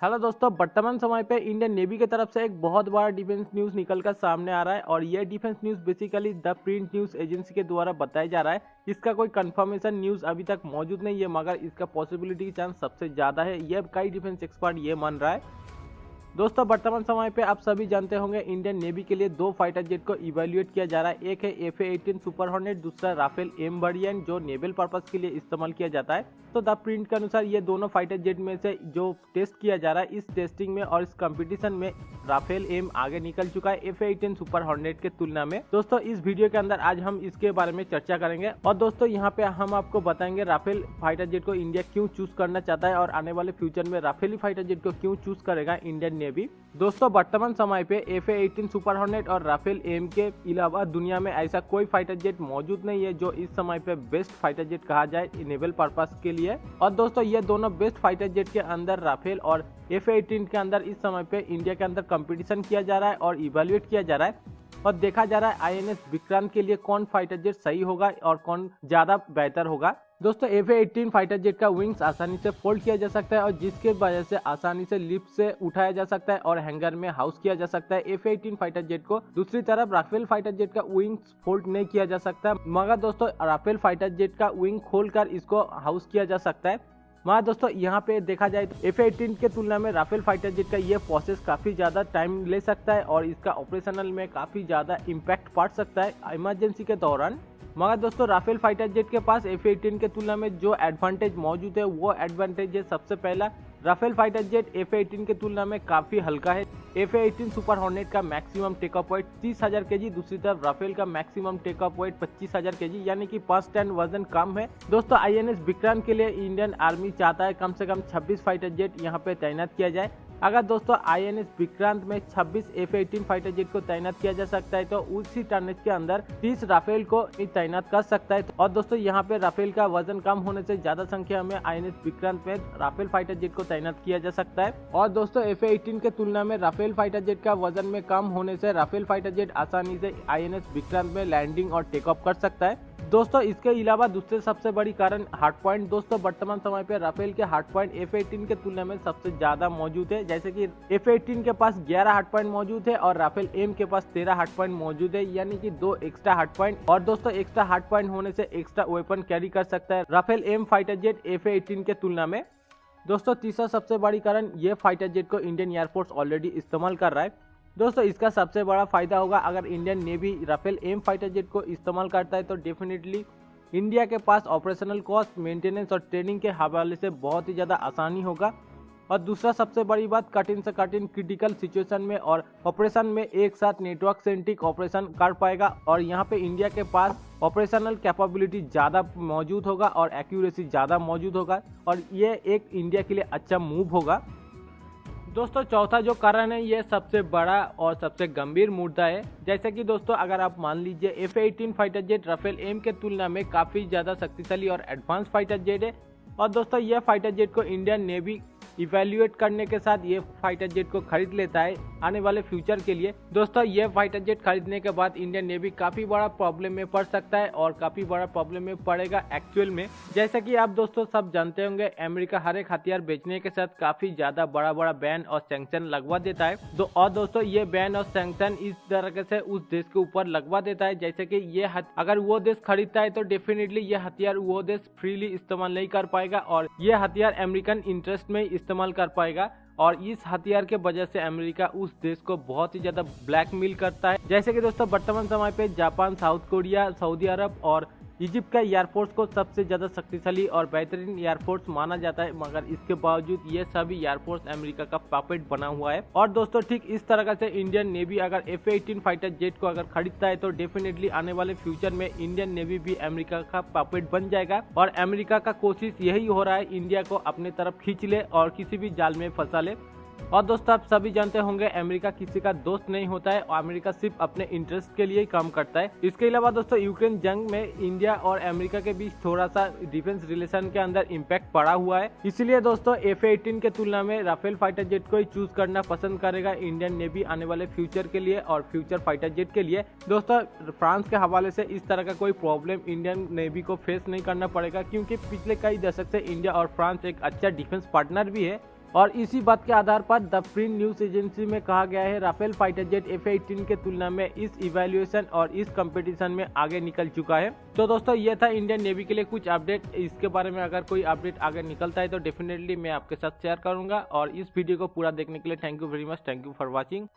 Hello दोस्तों, वर्तमान समय पे इंडियन नेवी की तरफ से एक बहुत बड़ा डिफेंस न्यूज़ निकलकर सामने आ रहा है और ये defence news basically the print news agency के द्वारा बताया जा रहा है। इसका कोई कंफर्मेशन न्यूज़ अभी तक मौजूद नहीं है, मगर इसका पॉसिबिलिटी की चांस सबसे ज़्यादा है। ये कई डिफेंस एक्सपर्ट ये मान रहा है। दोस्तों, वर्तमान समय पे आप सभी जानते होंगे इंडियन नेवी के लिए दो फाइटर जेट को इवेल्युएट किया जा रहा है। एक है FA-18 सुपर हॉर्नेट, दूसरा राफेल एम वेरिएंट जो नेवल पर्पस के लिए इस्तेमाल किया जाता है। तो द प्रिंट के अनुसार ये दोनों फाइटर जेट में से जो टेस्ट किया जा रहा है, इस टेस्टिंग में और इस कंपटीशन में राफेल एम आगे निकल चुका है FA-18 सुपर हॉर्नेट के तुलना में। दोस्तों, इस वीडियो के अंदर आज हम इसके बारे में चर्चा करेंगे और दोस्तों यहाँ पे हम आपको बताएंगे राफेल फाइटर जेट को इंडिया क्यों चूज करना चाहता है और आने वाले फ्यूचर में राफेल फाइटर जेट को क्यों चूज करेगा इंडियन नेवी। दोस्तों, वर्तमान समय पे FA-18 सुपर हॉर्नेट और राफेल एम के अलावा दुनिया में ऐसा कोई फाइटर जेट मौजूद नहीं है जो इस समय पे बेस्ट फाइटर जेट कहा जाए नेवल पर्पस के लिए। और दोस्तों, ये दोनों बेस्ट फाइटर जेट के अंदर राफेल और FA-18 के अंदर इस समय पे इंडिया के अंदर कंपटीशन किया जा रहा है और इवेल्युएट किया जा रहा है और देखा जा रहा है INS विक्रांत के लिए कौन फाइटर जेट सही होगा और कौन ज्यादा बेहतर होगा। दोस्तों, FA-18 फाइटर जेट का विंग्स आसानी से फोल्ड किया जा सकता है और जिसके वजह से आसानी से लिफ्ट से उठाया जा सकता है और हैंगर में हाउस किया जा सकता है FA-18 फाइटर जेट को। दूसरी तरफ राफेल फाइटर जेट का विंग्स फोल्ड नहीं किया जा सकता, मगर दोस्तों राफेल फाइटर जेट का विंग खोलकर इसको हाउस किया जा सकता है। वहाँ दोस्तों यहाँ पे देखा जाए तो FA-18 के तुलना में राफेल फाइटर जेट का ये प्रोसेस काफी ज्यादा टाइम ले सकता है और इसका ऑपरेशनल में काफी ज्यादा इम्पैक्ट पड़ सकता है इमरजेंसी के दौरान। मगर दोस्तों, राफेल फाइटर जेट के पास FA-18 के तुलना में जो एडवांटेज मौजूद है वो एडवांटेज है सबसे पहला, राफेल फाइटर जेट FA-18 के तुलना में काफी हल्का है। FA-18 सुपर हॉर्नेट का मैक्सिमम टेकअप वेट 30,000 kg, दूसरी तरफ राफेल का मैक्सिमम टेकअप वेट 25,000 kg, यानी कि 5 वजन कम है। दोस्तों, INS विक्रांत के लिए इंडियन आर्मी चाहता है कम से कम 26 फाइटर जेट यहाँ पे तैनात किया जाए। अगर दोस्तों INS विक्रांत में 26 FA-18 फाइटर जेट को तैनात किया जा सकता है तो उसी टर्नेज के अंदर 30 राफेल को तैनात कर सकता है। और दोस्तों, यहाँ पे राफेल का वजन कम होने से ज्यादा संख्या में INS विक्रांत में राफेल फाइटर जेट को तैनात किया जा सकता है। और दोस्तों, FA-18 के तुलना में राफेल फाइटर जेट का वजन में कम होने से राफेल फाइटर जेट आसानी से INS विक्रांत में लैंडिंग और टेक ऑफ कर सकता है। दोस्तों, इसके अलावा दूसरे सबसे बड़ी कारण हार्ड पॉइंट। दोस्तों, वर्तमान समय पे राफेल के हार्ड पॉइंट FA-18 के तुलना में सबसे ज्यादा मौजूद है, जैसे कि FA-18 के पास 11 हार्ड पॉइंट मौजूद है और राफेल एम के पास 13 हार्ड पॉइंट मौजूद है, यानी कि 2 एक्स्ट्रा हार्ड पॉइंट। और दोस्तों, एक्स्ट्रा हार्ड पॉइंट होने से एक्स्ट्रा वेपन कैरी कर सकता है Rafale M fighter jet FA-18 के तुलना में। दोस्तों, तीसरा सबसे बड़ी कारण ये फाइटर जेट को इंडियन एयरफोर्स ऑलरेडी इस्तेमाल कर रहा है। दोस्तों, इसका सबसे बड़ा फायदा होगा अगर Indian navy Rafale M fighter jet को इस्तेमाल करता है तो डेफिनेटली इंडिया के पास ऑपरेशनल कॉस्ट, मेंटेनेंस और ट्रेनिंग के हवाले से बहुत ही ज़्यादा आसानी होगा। और दूसरा सबसे बड़ी बात, कठिन से कठिन क्रिटिकल सिचुएशन में और ऑपरेशन में एक साथ नेटवर्क सेंट्रिक ऑपरेशन कर पाएगा और यहाँ पे इंडिया के पास ऑपरेशनल कैपेबिलिटी ज़्यादा मौजूद होगा और एक्यूरेसी ज़्यादा मौजूद होगा और ये एक इंडिया के लिए अच्छा मूव होगा। दोस्तों, चौथा जो कारण है ये सबसे बड़ा और सबसे गंभीर मुद्दा है। जैसे कि दोस्तों, अगर आप मान लीजिए FA-18 fighter jet Rafale M के तुलना में काफ़ी ज़्यादा शक्तिशाली और एडवांस फाइटर जेट है और दोस्तों ये फाइटर जेट को इंडियन नेवी इवेल्युएट करने के साथ ये फाइटर जेट को खरीद लेता है आने वाले फ्यूचर के लिए। दोस्तों, ये फाइटर जेट खरीदने के बाद इंडियन नेवी काफी बड़ा प्रॉब्लम में पड़ सकता है और काफी बड़ा प्रॉब्लम में पड़ेगा एक्चुअल में। जैसा कि आप दोस्तों सब जानते होंगे, अमेरिका हर एक हथियार बेचने के साथ काफी ज्यादा बड़ा बड़ा बैन और सैंक्शन लगवा देता है। और दोस्तों, ये बैन और सैंक्शन इस तरह से उस देश के ऊपर लगवा देता है जैसे कि ये अगर वो देश खरीदता है तो डेफिनेटली ये हथियार वो देश फ्रीली इस्तेमाल नहीं कर पाएगा और ये हथियार अमेरिकन इंटरेस्ट में इस्तेमाल कर पाएगा और इस हथियार के वजह से अमेरिका उस देश को बहुत ही ज्यादा ब्लैकमेल करता है। जैसे कि दोस्तों, वर्तमान समय पे जापान, साउथ कोरिया, सऊदी अरब और इजिप्ट का एयरफोर्स को सबसे ज्यादा शक्तिशाली और बेहतरीन एयरफोर्स माना जाता है, मगर इसके बावजूद ये सभी एयरफोर्स अमेरिका का पपेट बना हुआ है। और दोस्तों, ठीक इस तरह से इंडियन नेवी अगर FA-18 फाइटर जेट को अगर खरीदता है तो डेफिनेटली आने वाले फ्यूचर में इंडियन नेवी भी अमेरिका का पपेट बन जाएगा और अमेरिका का कोशिश यही हो रहा है इंडिया को अपने तरफ खींच ले और किसी भी जाल में फंसा ले। और दोस्तों, आप सभी जानते होंगे अमेरिका किसी का दोस्त नहीं होता है और अमेरिका सिर्फ अपने इंटरेस्ट के लिए ही काम करता है। इसके अलावा दोस्तों, यूक्रेन जंग में इंडिया और अमेरिका के बीच थोड़ा सा डिफेंस रिलेशन के अंदर इम्पैक्ट पड़ा हुआ है। इसलिए दोस्तों, FA-18 के तुलना में राफेल फाइटर जेट को ही चूज करना पसंद करेगा इंडियन नेवी आने वाले फ्यूचर के लिए और फ्यूचर फाइटर जेट के लिए। दोस्तों, फ्रांस के हवाले से इस तरह का कोई प्रॉब्लम इंडियन नेवी को फेस नहीं करना पड़ेगा क्योंकि पिछले कई दशक से इंडिया और फ्रांस एक अच्छा डिफेंस पार्टनर भी है और इसी बात के आधार पर द प्रिंट न्यूज एजेंसी में कहा गया है राफेल फाइटर जेट F-18 के तुलना में इस इवैल्यूएशन और इस कंपटीशन में आगे निकल चुका है। तो दोस्तों ये था इंडियन नेवी के लिए कुछ अपडेट। इसके बारे में अगर कोई अपडेट आगे निकलता है तो डेफिनेटली मैं आपके साथ शेयर करूंगा। और इस वीडियो को पूरा देखने के लिए thank you very much, thank you for watching.